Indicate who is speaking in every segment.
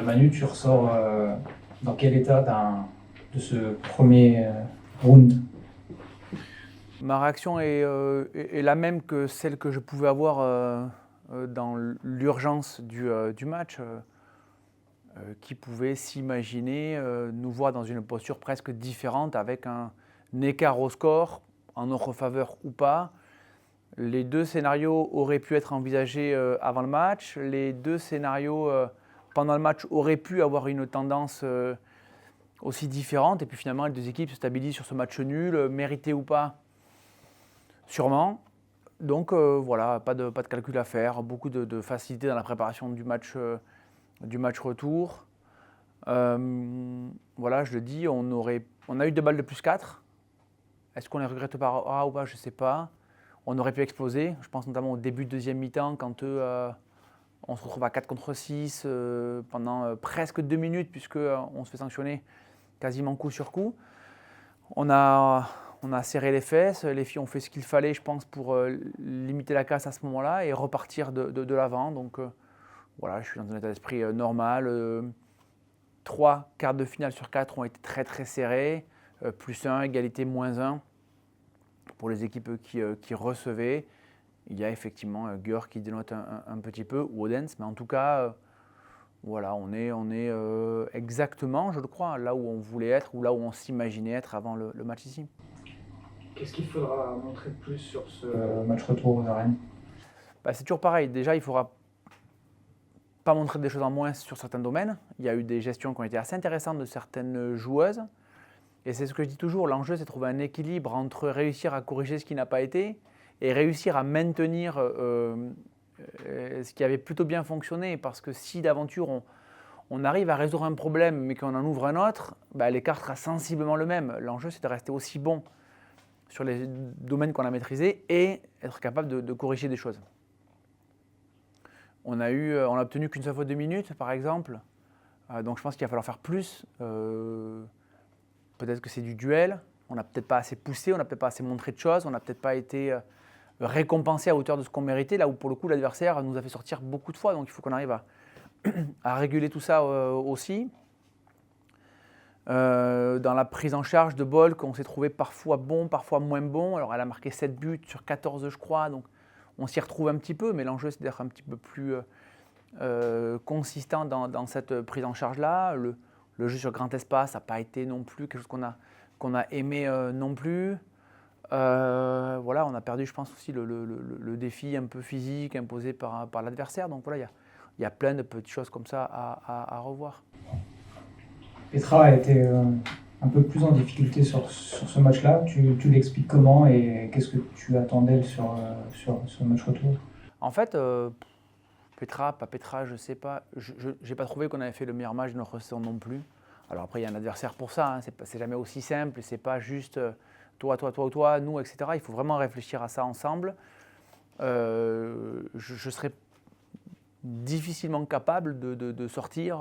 Speaker 1: Manu, tu ressors dans quel état de ce premier round?
Speaker 2: Ma réaction est la même que celle que je pouvais avoir dans l'urgence du match. Qui pouvait s'imaginer nous voir dans une posture presque différente avec un écart au score, en notre faveur ou pas. Les deux scénarios auraient pu être envisagés avant le match. Les deux scénarios pendant le match auraient pu avoir une tendance aussi différente. Et puis finalement, les deux équipes se stabilisent sur ce match nul, mérité ou pas, sûrement. Donc voilà, pas de calcul à faire, beaucoup de facilité dans la préparation du match retour. Voilà, je le dis, on a eu 2 balles de plus 4. Est-ce qu'on les regrette pas ou pas? Je ne sais pas. On aurait pu exploser. Je pense notamment au début de deuxième mi-temps quand on se retrouve à 4 contre 6 pendant presque 2 minutes puisqu'on se fait sanctionner quasiment coup sur coup. On a serré les fesses. Les filles ont fait ce qu'il fallait, je pense, pour limiter la casse à ce moment-là et repartir de l'avant. Donc voilà, je suis dans un état d'esprit normal. 3 quarts de finale sur 4 ont été très très serrés, plus 1, égalité moins 1 pour les équipes qui recevaient. Il y a effectivement Gör qui dénote un petit peu, ou Odense, mais en tout cas, voilà, on est exactement, je le crois, là où on voulait être, ou là où on s'imaginait être avant le match ici.
Speaker 1: Qu'est-ce qu'il faudra montrer de plus sur ce match retour aux arènes?
Speaker 2: C'est toujours pareil, déjà il faudra pas montrer des choses en moins sur certains domaines. Il y a eu des gestions qui ont été assez intéressantes de certaines joueuses. Et c'est ce que je dis toujours, l'enjeu c'est de trouver un équilibre entre réussir à corriger ce qui n'a pas été et réussir à maintenir ce qui avait plutôt bien fonctionné. Parce que si d'aventure on arrive à résoudre un problème mais qu'on en ouvre un autre, l'écart sera sensiblement le même. L'enjeu c'est de rester aussi bon sur les domaines qu'on a maîtrisés et être capable de corriger des choses. On a obtenu qu'une seule fois 2 minutes par exemple, donc je pense qu'il va falloir faire plus. Peut-être que c'est du duel, on n'a peut-être pas assez poussé, on n'a peut-être pas assez montré de choses, on n'a peut-être pas été récompensé à hauteur de ce qu'on méritait, là où pour le coup l'adversaire nous a fait sortir beaucoup de fois, donc il faut qu'on arrive à réguler tout ça aussi. Dans la prise en charge de Bolk, on s'est trouvé parfois bon, parfois moins bon. Alors elle a marqué 7 buts sur 14 je crois, donc on s'y retrouve un petit peu, mais l'enjeu c'est d'être un petit peu plus consistant dans cette prise en charge-là. Le jeu sur grand espace n'a pas été non plus quelque chose qu'on a aimé non plus. Voilà, on a perdu, je pense, aussi le défi un peu physique imposé par l'adversaire. Donc voilà, il y a plein de petites choses comme ça à revoir.
Speaker 1: Petra a été un peu plus en difficulté sur ce match-là. Tu l'expliques comment et qu'est-ce que tu attends d'elle sur ce match retour?
Speaker 2: En fait, Petra, pas Petra, je ne sais pas. Je n'ai pas trouvé qu'on avait fait le meilleur match de notre saison non plus. Alors après, il y a un adversaire pour ça. Hein. C'est jamais aussi simple. C'est pas juste toi ou toi, nous, etc. Il faut vraiment réfléchir à ça ensemble. Je serais difficilement capable de sortir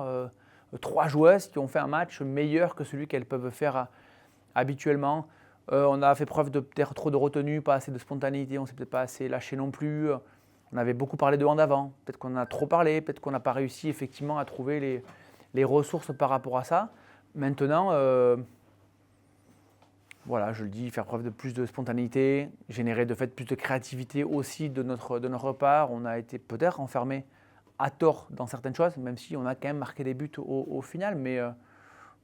Speaker 2: 3 joueuses qui ont fait un match meilleur que celui qu'elles peuvent faire habituellement. On a fait preuve de peut-être trop de retenue, pas assez de spontanéité. On ne s'est peut-être pas assez lâché non plus. On avait beaucoup parlé de hand avant. Peut-être qu'on en a trop parlé. Peut-être qu'on n'a pas réussi effectivement à trouver les ressources par rapport à ça. Maintenant, voilà, je le dis, faire preuve de plus de spontanéité, générer de fait plus de créativité aussi de notre part. On a été peut-être enfermé à tort dans certaines choses, même si on a quand même marqué des buts au final. Mais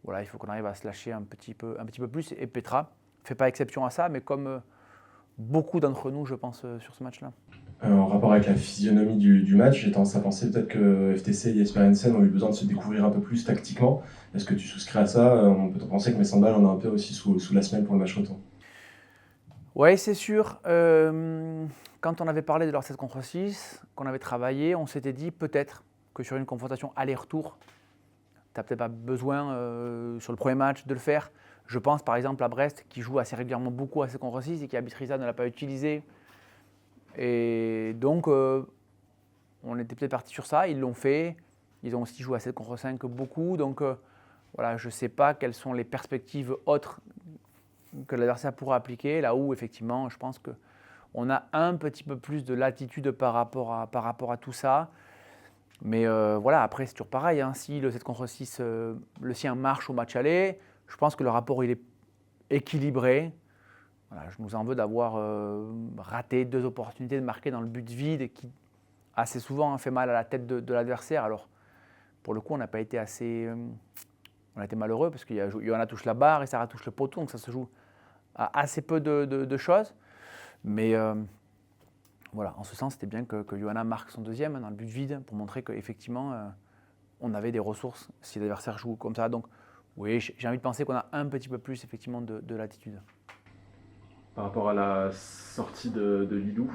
Speaker 2: voilà, il faut qu'on arrive à se lâcher un petit peu plus. Et Petra ne fait pas exception à ça, mais comme beaucoup d'entre nous, je pense, sur ce match-là.
Speaker 3: En rapport avec la physionomie du match, j'ai tendance à penser peut-être que FTC et Jesper Hansen ont eu besoin de se découvrir un peu plus tactiquement. Est-ce que tu souscris à ça? On peut penser que Messandal en a un peu aussi sous la semelle pour le match retour.
Speaker 2: Oui, c'est sûr. Quand on avait parlé de leur 7 contre 6, qu'on avait travaillé, on s'était dit peut-être que sur une confrontation aller-retour, tu n'as peut-être pas besoin sur le premier match de le faire. Je pense par exemple à Brest qui joue assez régulièrement beaucoup à 7 contre 6 et qui Abitriza ne l'a pas utilisé. Et donc on était peut-être parti sur ça, ils l'ont fait. Ils ont aussi joué à 7 contre 5 beaucoup. Donc voilà, je ne sais pas quelles sont les perspectives autres que l'adversaire pourra appliquer, là où effectivement je pense qu'on a un petit peu plus de latitude par rapport à tout ça. Mais voilà, après c'est toujours pareil, hein. Si le 7 contre 6, le sien marche au match aller, je pense que le rapport il est équilibré. Voilà, je nous en veux d'avoir raté 2 opportunités de marquer dans le but vide qui assez souvent fait mal à la tête de l'adversaire. Alors pour le coup on n'a pas été assez... on a été malheureux parce qu'il y en a touche la barre et Sarah touche le poteau, donc ça se joue à assez peu de choses. Mais voilà, en ce sens, c'était bien que Johanna marque son deuxième dans le but vide pour montrer qu'effectivement, on avait des ressources si l'adversaire joue comme ça. Donc oui, j'ai envie de penser qu'on a un petit peu plus effectivement de latitude.
Speaker 4: Par rapport à la sortie de Lilou,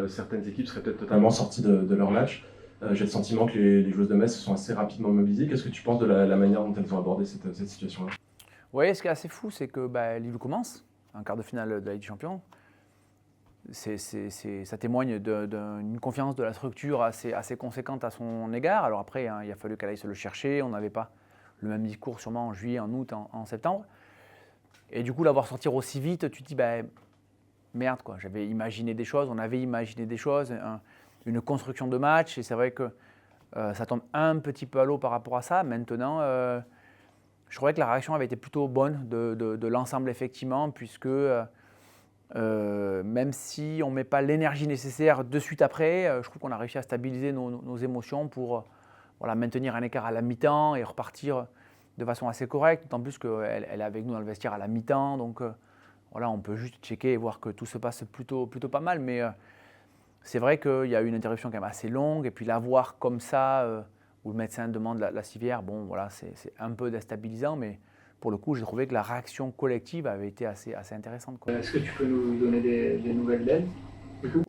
Speaker 4: certaines équipes seraient peut-être totalement
Speaker 3: Sorties de leur match. J'ai le sentiment que les joueuses de Metz se sont assez rapidement mobilisées. Qu'est-ce que tu penses de la manière dont elles ont abordé cette situation-là?
Speaker 2: Oui, ce qui est assez fou, c'est que Lilou commence en quart de finale de la Ligue des Champions. Ça témoigne d'une confiance de la structure assez conséquente à son égard. Alors après, hein, il a fallu qu'elle aille se le chercher. On n'avait pas le même discours sûrement en juillet, en août, en septembre. Et du coup, l'avoir sortir aussi vite, tu te dis, merde, quoi. J'avais imaginé des choses, on avait imaginé des choses, une construction de match. Et c'est vrai que ça tombe un petit peu à l'eau par rapport à ça. Maintenant, je trouvais que la réaction avait été plutôt bonne de l'ensemble, effectivement, puisque même si on ne met pas l'énergie nécessaire de suite après, je trouve qu'on a réussi à stabiliser nos émotions pour maintenir un écart à la mi-temps et repartir de façon assez correcte, d'autant plus qu'elle est avec nous dans le vestiaire à la mi-temps, donc on peut juste checker et voir que tout se passe plutôt pas mal, mais c'est vrai qu'il y a eu une interruption quand même assez longue, et puis la voir comme ça, où le médecin demande la civière, bon voilà, c'est un peu déstabilisant, mais pour le coup, j'ai trouvé que la réaction collective avait été assez intéressante, quoi.
Speaker 1: Est-ce que tu peux nous donner des nouvelles d'elle?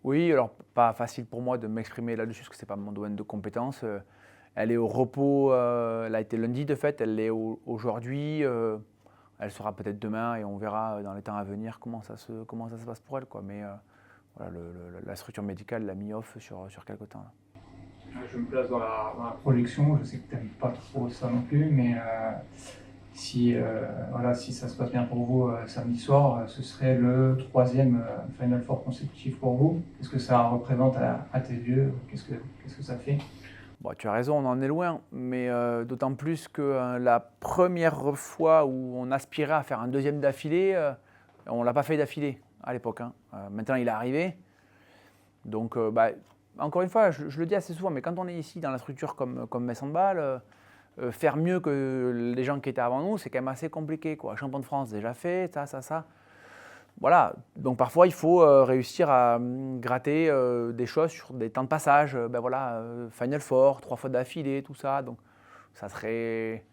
Speaker 2: Oui, alors pas facile pour moi de m'exprimer là-dessus, parce que ce n'est pas mon domaine de compétence. Elle est au repos, elle a été lundi de fait, elle l'est aujourd'hui, elle sera peut-être demain et on verra dans les temps à venir comment ça se passe pour elle, quoi. Mais voilà, la structure médicale l'a mis off sur quelques temps, là.
Speaker 1: Je me place dans la projection, je sais que tu n'aimes pas trop ça non plus, mais si ça se passe bien pour vous samedi soir, ce serait le 3e Final Four consécutif pour vous. Qu'est-ce que ça représente à tes yeux? Qu'est-ce que ça fait?
Speaker 2: Bon, tu as raison, on en est loin, mais d'autant plus que la première fois où on aspirait à faire un deuxième d'affilée, on ne l'a pas fait d'affilée à l'époque, hein. Maintenant, il est arrivé. Donc, encore une fois, je le dis assez souvent, mais quand on est ici dans la structure comme Metz Handball, faire mieux que les gens qui étaient avant nous, c'est quand même assez compliqué, quoi. Champion de France déjà fait, ça. Voilà, donc parfois il faut réussir à gratter des choses sur des temps de passage. Final Four, 3 fois d'affilée, tout ça. Donc ça serait...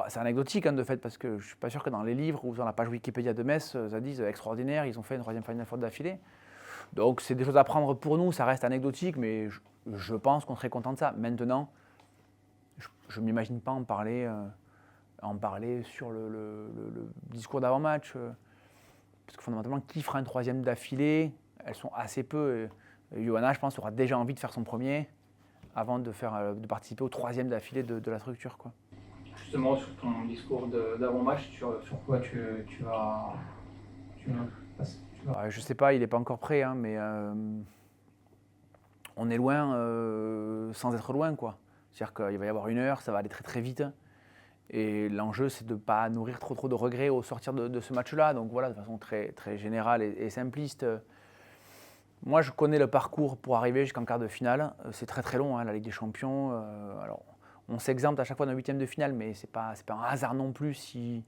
Speaker 2: c'est anecdotique, hein, de fait, parce que je ne suis pas sûr que dans les livres ou dans la page Wikipédia de Metz, ça dise extraordinaire, ils ont fait une 3e Final Four d'affilée. Donc c'est des choses à prendre pour nous, ça reste anecdotique, mais je pense qu'on serait content de ça. Maintenant, je ne m'imagine pas en parler sur le discours d'avant-match. Parce que fondamentalement, qui fera une 3e d'affilée? Elles sont assez peu. Johanna, je pense, aura déjà envie de faire son premier avant de participer au 3e d'affilée de la structure, quoi.
Speaker 1: Justement, sur ton discours d'avant-match, sur quoi tu vas passer?
Speaker 2: Je ne sais pas, il n'est pas encore prêt, hein, mais on est loin sans être loin, quoi. C'est-à-dire qu'il va y avoir 1 heure, ça va aller très très vite. Et l'enjeu, c'est de ne pas nourrir trop de regrets au sortir de ce match-là. Donc voilà, de façon très, très générale et simpliste. Moi, je connais le parcours pour arriver jusqu'en quart de finale. C'est très très long, hein, la Ligue des Champions. Alors, on s'exempte à chaque fois d'un 8e de finale, mais c'est pas un hasard non plus si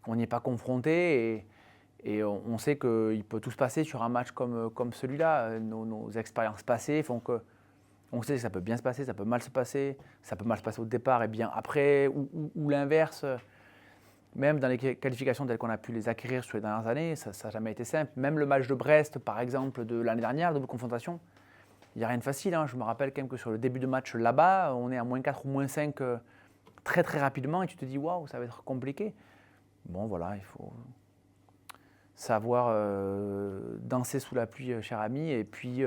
Speaker 2: on n'y est pas confronté. Et on sait qu'il peut tout se passer sur un match comme celui-là. Nos expériences passées font que on sait que ça peut bien se passer, ça peut mal se passer, ça peut mal se passer au départ et bien après, ou l'inverse. Même dans les qualifications telles qu'on a pu les acquérir sur les dernières années, ça n'a jamais été simple. Même le match de Brest, par exemple, de l'année dernière, double confrontation, il n'y a rien de facile, hein. Je me rappelle quand même que sur le début de match là-bas, on est à -4 ou -5 très très rapidement et tu te dis waouh, ça va être compliqué. Bon voilà, il faut savoir danser sous la pluie, cher ami, et puis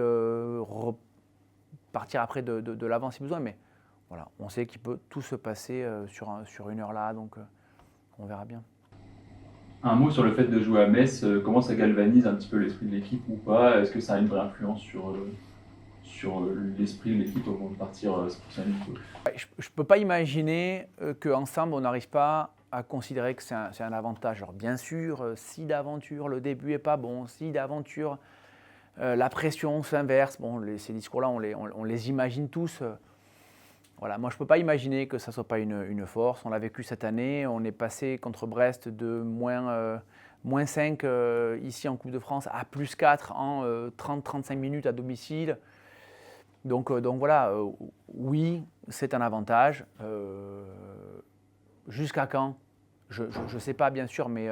Speaker 2: partir après de l'avant si besoin, mais voilà, on sait qu'il peut tout se passer sur 1 heure là, donc on verra bien.
Speaker 4: Un mot sur le fait de jouer à Metz, comment ça galvanise un petit peu l'esprit de l'équipe ou pas? Est-ce que ça a une vraie influence sur
Speaker 5: sur l'esprit de l'équipe au moment de partir sportif.
Speaker 2: Je ne peux pas imaginer qu'ensemble, on n'arrive pas à considérer que c'est un avantage. Alors bien sûr, si d'aventure le début n'est pas bon, si d'aventure la pression s'inverse, bon, ces discours-là, on les imagine tous. Voilà, moi, je ne peux pas imaginer que ça ne soit pas une force. On l'a vécu cette année. On est passé contre Brest de moins 5 ici en Coupe de France à plus 4 en 30-35 minutes à domicile. Donc voilà, oui, c'est un avantage. Jusqu'à quand ? Je ne sais pas, bien sûr, mais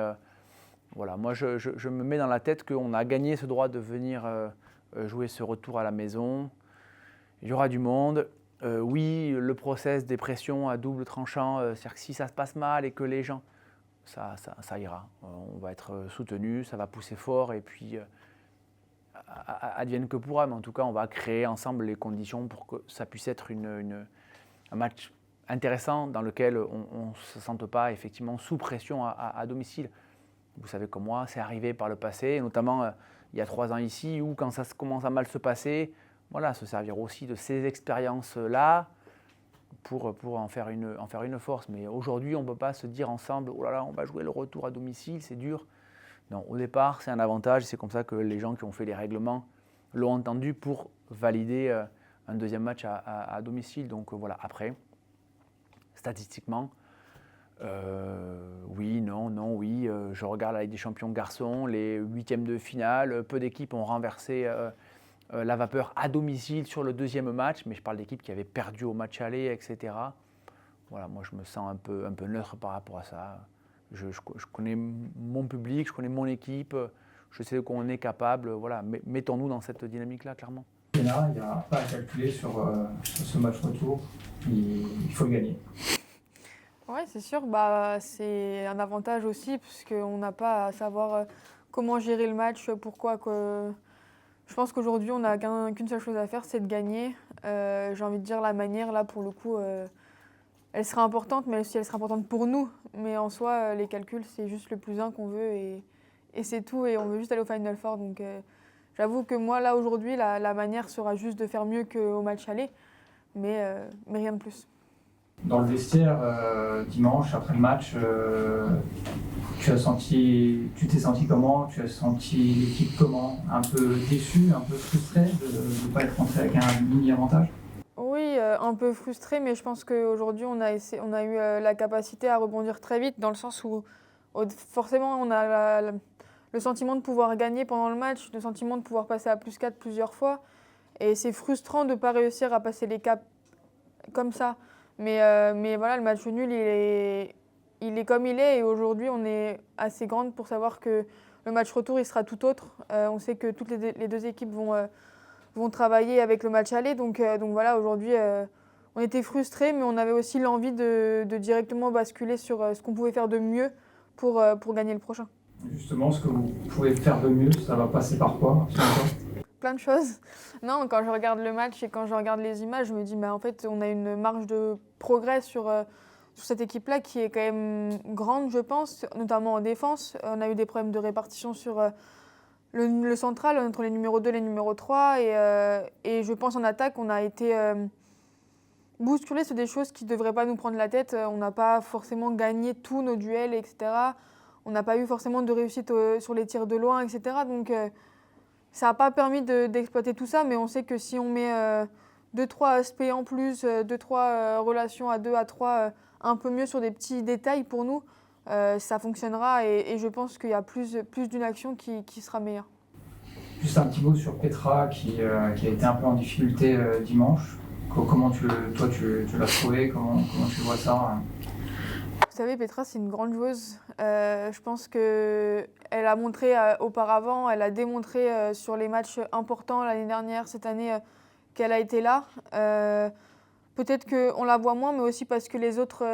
Speaker 2: voilà, moi, je me mets dans la tête qu'on a gagné ce droit de venir jouer ce retour à la maison. Il y aura du monde. Oui, le process des pressions à double tranchant, c'est-à-dire que si ça se passe mal et que les gens, ça ira. On va être soutenu, ça va pousser fort et puis advienne que pourra. Mais en tout cas, on va créer ensemble les conditions pour que ça puisse être un match intéressant dans lequel on ne se sente pas effectivement sous pression à domicile. Vous savez comme moi, c'est arrivé par le passé, notamment il y a 3 ans ici, où quand ça commence à mal se passer, voilà, se servir aussi de ces expériences-là pour en faire une force. Mais aujourd'hui, on ne peut pas se dire ensemble, oh là là, on va jouer le retour à domicile, c'est dur. Non, au départ, c'est un avantage. C'est comme ça que les gens qui ont fait les règlements l'ont entendu pour valider un deuxième match à domicile. Donc voilà, après, statistiquement, oui, non, oui. Je regarde la Ligue des champions garçons, les 8e de finale. Peu d'équipes ont renversé la vapeur à domicile sur le deuxième match, mais je parle d'équipes qui avaient perdu au match aller, etc. Voilà, moi je me sens un peu neutre par rapport à ça. Je connais mon public, je connais mon équipe, je sais de quoi on est capable. Voilà, mettons-nous dans cette dynamique-là, clairement.
Speaker 1: Il n'y a pas à calculer sur ce match retour. Il faut le gagner.
Speaker 6: Oui, c'est sûr. C'est un avantage aussi, puisqu'on n'a pas à savoir comment gérer le match, pourquoi. Je pense qu'aujourd'hui, on n'a qu'une seule chose à faire, c'est de gagner. J'ai envie de dire la manière, là, pour le coup, elle sera importante, mais aussi elle sera importante pour nous. Mais en soi, les calculs, c'est juste le plus 1 qu'on veut et c'est tout. Et on veut juste aller au Final Four. Donc j'avoue que moi, là, aujourd'hui, la manière sera juste de faire mieux qu'au match aller, mais rien de plus.
Speaker 1: Dans le vestiaire, dimanche, après le match, tu t'es senti comment? Tu as senti l'équipe comment? Un peu déçu, un peu frustré de ne pas être rentré avec un mini-avantage?
Speaker 6: Oui, un peu frustré, mais je pense qu'aujourd'hui, on a eu la capacité à rebondir très vite, dans le sens où forcément, on a le sentiment de pouvoir gagner pendant le match, le sentiment de pouvoir passer à plus 4 plusieurs fois. Et c'est frustrant de ne pas réussir à passer les caps comme ça. Mais voilà, le match nul, il est comme il est. Et aujourd'hui, on est assez grande pour savoir que le match retour, il sera tout autre. On sait que toutes les 2 équipes vont travailler avec le match aller. Donc voilà, aujourd'hui, on était frustrés, mais on avait aussi l'envie de directement basculer sur ce qu'on pouvait faire de mieux pour gagner le prochain.
Speaker 1: Justement, ce que vous pouvez faire de mieux, ça va passer par quoi?
Speaker 6: Plein de choses. Non, quand je regarde le match et quand je regarde les images, je me dis, en fait, on a une marge de progrès sur cette équipe-là qui est quand même grande, je pense, notamment en défense. On a eu des problèmes de répartition sur le central, entre les numéros 2 et les numéros 3. Et je pense en attaque, on a été bousculés sur des choses qui ne devraient pas nous prendre la tête. On n'a pas forcément gagné tous nos duels, etc. On n'a pas eu forcément de réussite sur les tirs de loin, etc. Donc, ça n'a pas permis d'exploiter tout ça, mais on sait que si on met 2-3 aspects en plus, 2-3 relations à 2, à 3, un peu mieux sur des petits détails pour nous, ça fonctionnera et je pense qu'il y a plus d'une action qui sera meilleure.
Speaker 1: Juste un petit mot sur Petra qui a été un peu en difficulté dimanche. Comment toi tu l'as trouvé? Comment tu vois ça?
Speaker 6: Vous savez, Petra, c'est une grande joueuse. Je pense qu'elle a montré auparavant, elle a démontré sur les matchs importants l'année dernière, cette année, qu'elle a été là. Peut-être qu'on la voit moins, mais aussi parce que les autres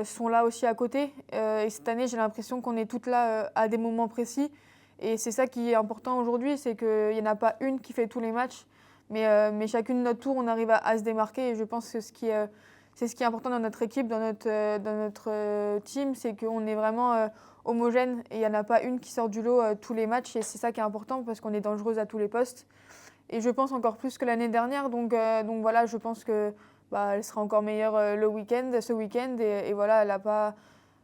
Speaker 6: sont là aussi à côté. Et cette année, j'ai l'impression qu'on est toutes là à des moments précis. Et c'est ça qui est important aujourd'hui, c'est qu'il n'y en a pas une qui fait tous les matchs. Mais chacune de notre tour, on arrive à se démarquer. Et je pense que c'est ce qui est important dans notre équipe, dans notre team, c'est qu'on est vraiment homogène et il n'y en a pas une qui sort du lot tous les matchs. Et c'est ça qui est important parce qu'on est dangereuse à tous les postes. et je pense encore plus que l'année dernière. Donc voilà, je pense que elle sera encore meilleure ce week-end. Et voilà,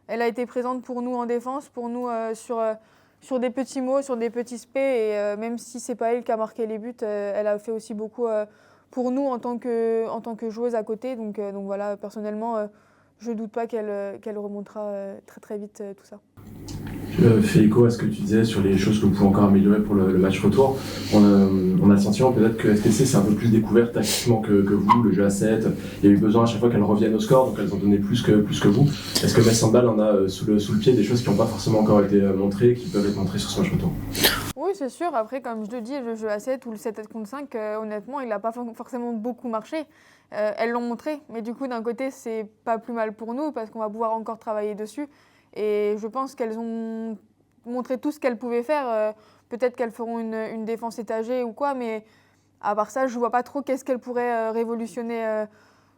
Speaker 6: elle a été présente pour nous en défense, pour nous sur des petits mots, sur des petits spés. Et même si c'est pas elle qui a marqué les buts, elle a fait aussi beaucoup pour nous en tant que joueuse à côté. Donc voilà, personnellement, je ne doute pas qu'elle remontera très très vite tout ça.
Speaker 3: Je fais écho à ce que tu disais sur les choses que vous pouvez encore améliorer pour le match retour. On a le sentiment peut-être que FTC s'est un peu plus découvert tactiquement que vous, le jeu à 7. Il y a eu besoin à chaque fois qu'elles reviennent au score, donc elles ont donné plus que vous. Est-ce que Metz Handball en a sous le pied des choses qui n'ont pas forcément encore été montrées, qui peuvent être montrées sur ce match retour?
Speaker 6: Oui, c'est sûr. Après, comme je le dis, le jeu à 7 ou le 7 contre 5, honnêtement, il n'a pas forcément beaucoup marché. Elles l'ont montré, mais du coup, d'un côté, c'est pas plus mal pour nous parce qu'on va pouvoir encore travailler dessus. Et je pense qu'elles ont montré tout ce qu'elles pouvaient faire. Peut-être qu'elles feront une défense étagée ou quoi, mais à part ça, je vois pas trop qu'est-ce qu'elles pourraient révolutionner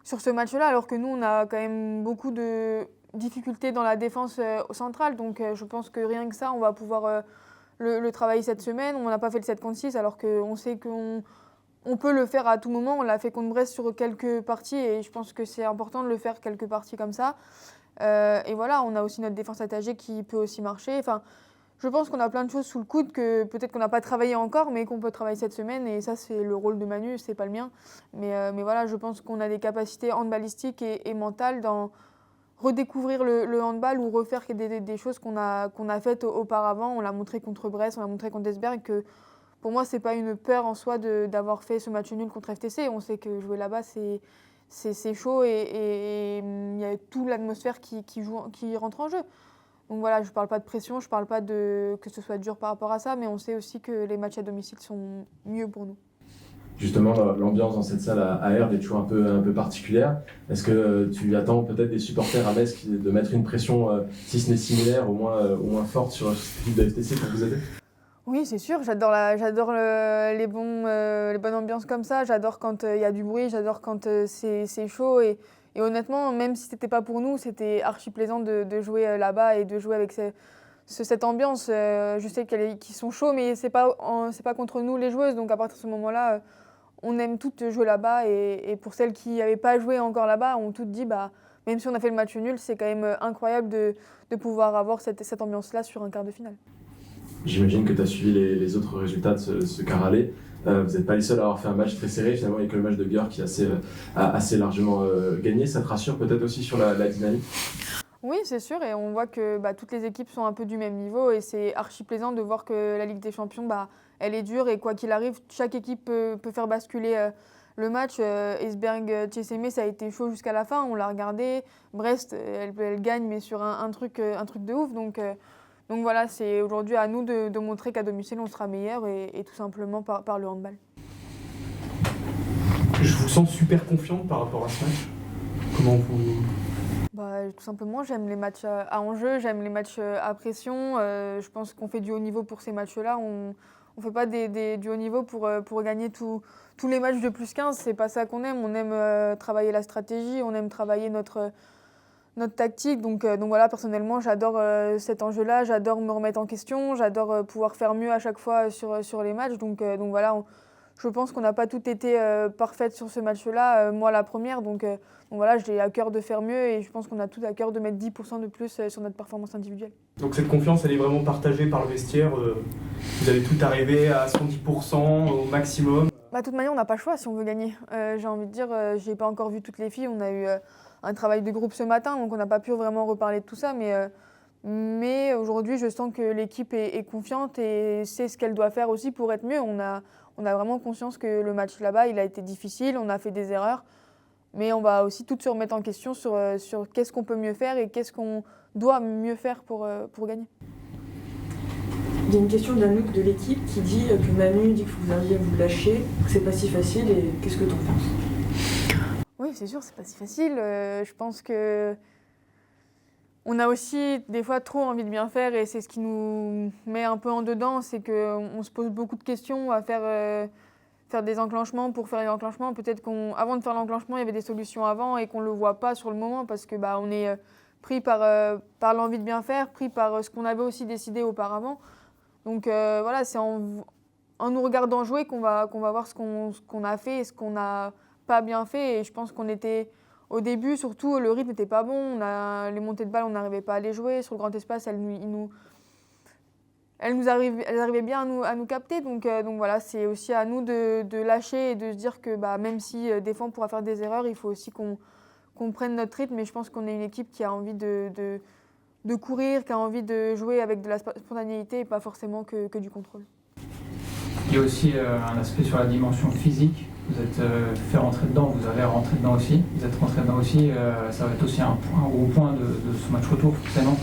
Speaker 6: sur ce match-là, alors que nous, on a quand même beaucoup de difficultés dans la défense centrale. Donc je pense que rien que ça, on va pouvoir le travailler cette semaine. On n'a pas fait le 7 contre 6, alors qu'on sait qu'on peut le faire à tout moment. On l'a fait contre Brest sur quelques parties et je pense que c'est important de le faire quelques parties comme ça. Et voilà, on a aussi notre défense étagée qui peut aussi marcher. Enfin, je pense qu'on a plein de choses sous le coude que peut-être qu'on n'a pas travaillé encore, mais qu'on peut travailler cette semaine. Et ça, c'est le rôle de Manu, c'est pas le mien. Mais voilà, je pense qu'on a des capacités handballistiques et mentales dans redécouvrir le handball ou refaire des choses qu'on a faites auparavant. On l'a montré contre Brest, on l'a montré contre Esbjerg, que pour moi, c'est pas une peur en soi d'avoir fait ce match nul contre FTC. On sait que jouer là-bas, c'est chaud et il y a toute l'atmosphère qui rentre en jeu. Donc voilà, je ne parle pas de pression, je ne parle pas que ce soit dur par rapport à ça, mais on sait aussi que les matchs à domicile sont mieux pour nous.
Speaker 3: Justement, l'ambiance dans cette salle à Herve est toujours un peu particulière. Est-ce que tu attends peut-être des supporters à Metz de mettre une pression, si ce n'est similaire, au moins forte sur cette équipe de FTC pour vous aider?
Speaker 6: Oui, c'est sûr, j'adore les bonnes ambiances comme ça, j'adore quand il y a du bruit, j'adore quand c'est chaud et honnêtement, même si c'était pas pour nous, c'était archi plaisant de jouer là-bas et de jouer avec cette ambiance. Je sais qu'ils sont chauds, mais c'est pas contre nous les joueuses, donc à partir de ce moment-là, on aime toutes jouer là-bas et pour celles qui n'avaient pas joué encore là-bas, on toutes dit même si on a fait le match nul, c'est quand même incroyable de pouvoir avoir cette ambiance-là sur un quart de finale.
Speaker 3: J'imagine que tu as suivi les autres résultats de ce quart aller. Vous n'êtes pas les seuls à avoir fait un match très serré. Finalement, il n'y a que le match de Björk qui a assez largement gagné. Ça te rassure peut-être aussi sur la dynamique?
Speaker 6: Oui, c'est sûr. Et on voit que toutes les équipes sont un peu du même niveau. Et c'est archi plaisant de voir que la Ligue des Champions, elle est dure. Et quoi qu'il arrive, chaque équipe peut faire basculer le match. Esbjerg-TSM, ça a été chaud jusqu'à la fin. On l'a regardé. Brest, elle gagne, mais sur un truc de ouf. Donc voilà, c'est aujourd'hui à nous de montrer qu'à domicile, on sera meilleur et tout simplement par le handball.
Speaker 7: Je vous sens super confiante par rapport à ce match. Comment vous...
Speaker 6: Tout simplement, j'aime les matchs à enjeu, j'aime les matchs à pression. Je pense qu'on fait du haut niveau pour ces matchs-là. On ne fait pas du haut niveau pour gagner tous les matchs de plus 15. C'est pas ça qu'on aime. On aime travailler la stratégie, on aime travailler notre tactique. Donc voilà, personnellement, j'adore cet enjeu-là, j'adore me remettre en question, j'adore pouvoir faire mieux à chaque fois sur les matchs. Donc voilà, je pense qu'on n'a pas toutes été parfaites sur ce match-là, moi la première. Donc voilà, j'ai à cœur de faire mieux et je pense qu'on a tout à cœur de mettre 10% de plus sur notre performance individuelle.
Speaker 7: Donc cette confiance, elle est vraiment partagée par le vestiaire. Vous avez tout arrivé à 110% au maximum.
Speaker 6: De toute manière, on n'a pas le choix si on veut gagner. J'ai envie de dire, je n'ai pas encore vu toutes les filles. On a eu un travail de groupe ce matin, donc on n'a pas pu vraiment reparler de tout ça. Mais aujourd'hui, je sens que l'équipe est confiante et sait ce qu'elle doit faire aussi pour être mieux. On a vraiment conscience que le match là-bas, il a été difficile, on a fait des erreurs. Mais on va aussi toutes se remettre en question sur qu'est-ce qu'on peut mieux faire et qu'est-ce qu'on doit mieux faire pour gagner.
Speaker 8: Il y a une question d'Anouk de l'équipe qui dit que Manu dit que vous alliez vous lâcher, que c'est pas si facile, et qu'est-ce que tu en penses?
Speaker 6: Oui, c'est sûr, c'est pas si facile. Je pense que on a aussi des fois trop envie de bien faire et c'est ce qui nous met un peu en dedans, c'est qu'on se pose beaucoup de questions à faire des enclenchements pour faire les enclenchements. Peut-être qu'avant de faire l'enclenchement, il y avait des solutions avant et qu'on ne le voit pas sur le moment parce que on est pris par l'envie de bien faire, pris par ce qu'on avait aussi décidé auparavant. Donc voilà, c'est en nous regardant jouer qu'on va voir ce qu'on a fait et ce qu'on n'a pas bien fait. Et je pense qu'on était, au début, surtout, le rythme n'était pas bon. Les montées de balles, on n'arrivait pas à les jouer. Sur le grand espace, elles arrivaient bien à nous capter. Donc voilà, c'est aussi à nous de lâcher et de se dire que même si des fois on pourra faire des erreurs, il faut aussi qu'on prenne notre rythme. Et je pense qu'on est une équipe qui a envie de courir, qui a envie de jouer avec de la spontanéité et pas forcément que du contrôle.
Speaker 1: Il y a aussi un aspect sur la dimension physique. Vous êtes fait rentrer dedans, vous avez rentré dedans aussi. Vous êtes rentré dedans aussi. Ça va être aussi un gros point de ce match retour, forcément.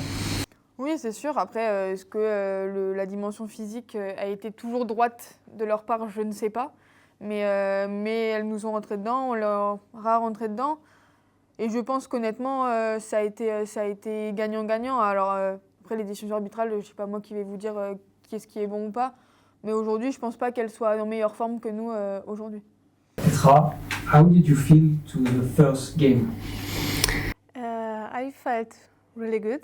Speaker 6: Oui, c'est sûr. Après, est-ce que la dimension physique a été toujours droite de leur part? Je ne sais pas. Mais elles nous ont rentré dedans, on leur a rentré dedans. Et je pense qu'honnêtement, ça a été gagnant-gagnant. Alors, après, les décisions arbitrales, je ne sais pas moi qui vais vous dire qu'est-ce qui est bon ou pas. Mais aujourd'hui, je ne pense pas qu'elles soient en meilleure forme que nous aujourd'hui.
Speaker 1: Petra, how did you feel to the first game?
Speaker 9: I felt really good.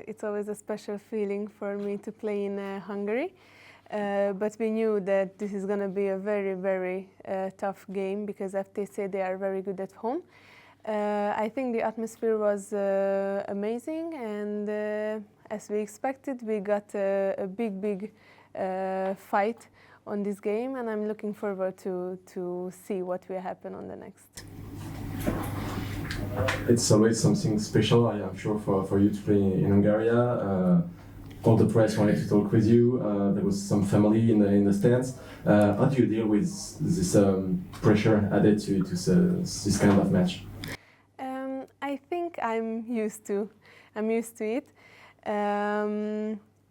Speaker 9: It's always a special feeling for me to play in Hungary. But we knew that this is going to be a very, very tough game because FTC, they are very good at home. I think the atmosphere was amazing, and as we expected, we got a big fight on this game, and I'm looking forward to see what will happen on the next.
Speaker 3: It's always something special, I'm sure, for you to play in Hungary. All the press wanted to talk with you. There was some family in the stands. How do you deal with this pressure added to this kind of match?
Speaker 9: I think I'm used to it.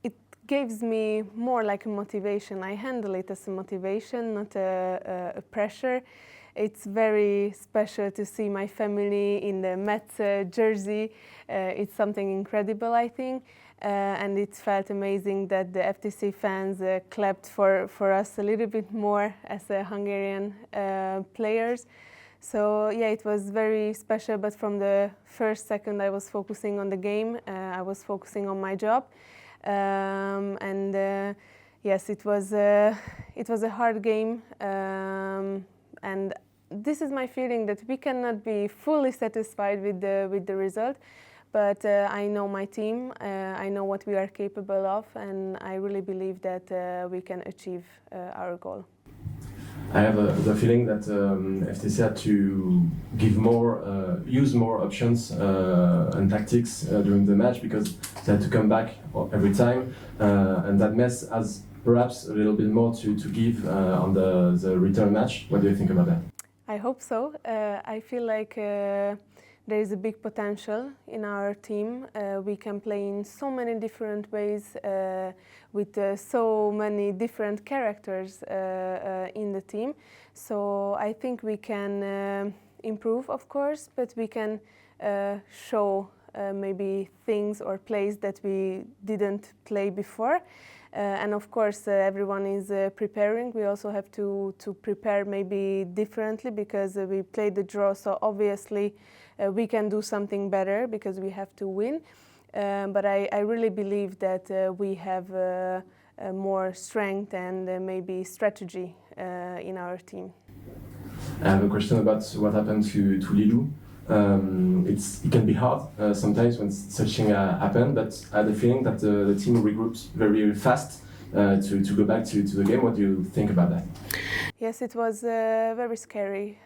Speaker 9: It gives me more like a motivation. I handle it as a motivation, not a pressure. It's very special to see my family in the Mets jersey. It's something incredible, I think. And it felt amazing that the FTC fans clapped for us a little bit more as Hungarian players. So yeah, it was very special, but from the first second I was focusing on the game, I was focusing on my job. Yes, it was a hard game, and this is my feeling that we cannot be fully satisfied with the result. But I know my team, I know what we are capable of, and I really believe that we can achieve our goal.
Speaker 3: I have the feeling that FTC had to use more options and tactics during the match because they had to come back every time, and that Metz has perhaps a little bit more to give on the return match. What do you think about that?
Speaker 9: I hope so. I feel like there is a big potential in our team. We can play in so many different ways with so many different characters in the team. So I think we can improve, of course, but we can show maybe things or plays that we didn't play before. And of course, everyone is preparing. We also have to prepare maybe differently because we played the draw, so obviously we can do something better because we have to win. But I really believe that we have more strength and maybe strategy in our team.
Speaker 3: I have a question about what happened to Lilou. It can be hard sometimes when such thing happen, but I had the feeling that the team regrouped very fast to go back to the game. What do you think about that?
Speaker 9: Yes, it was very scary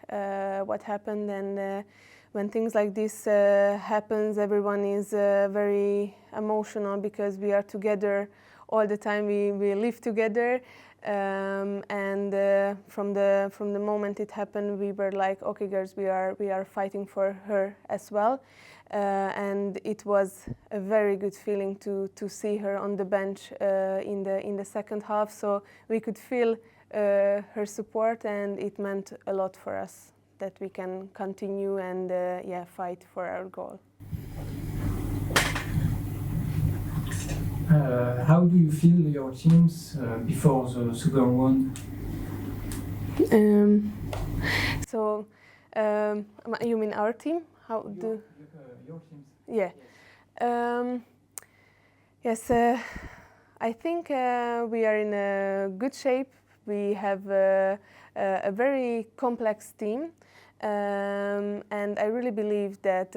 Speaker 9: what happened, and when things like this happens, everyone is very emotional because we are together all the time. We live together. And from the moment it happened, we were like, okay, girls, we are fighting for her as well, and it was a very good feeling to see her on the bench in the second half. So we could feel her support, and it meant a lot for us that we can continue and fight for our goal.
Speaker 1: How do you feel your teams before the Super One?
Speaker 9: You mean our team? How do? Your teams. Yeah. Yes. I think we are in a good shape. We have a very complex team, and I really believe that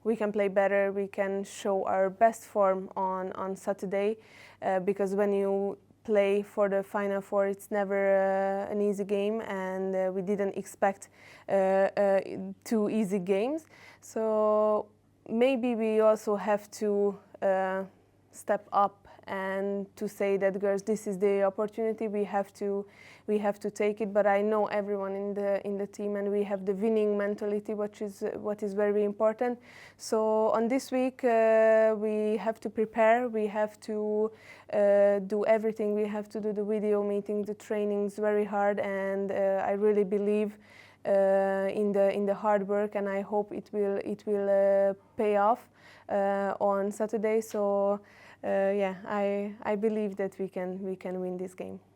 Speaker 9: we can play better. We can show our best form on Saturday, because when you play for the Final Four, it's never an easy game, and we didn't expect 2 easy games. So maybe we also have to step up and to say that, girls, this is the opportunity, we have to take it. But I know everyone in the team, and we have the winning mentality, what is very important. So on this week we have to prepare, we have to do everything, we have to do the video meetings, the trainings very hard, and I really believe in the hard work, and I hope it will pay off on Saturday. So yeah, I believe that we can win this game.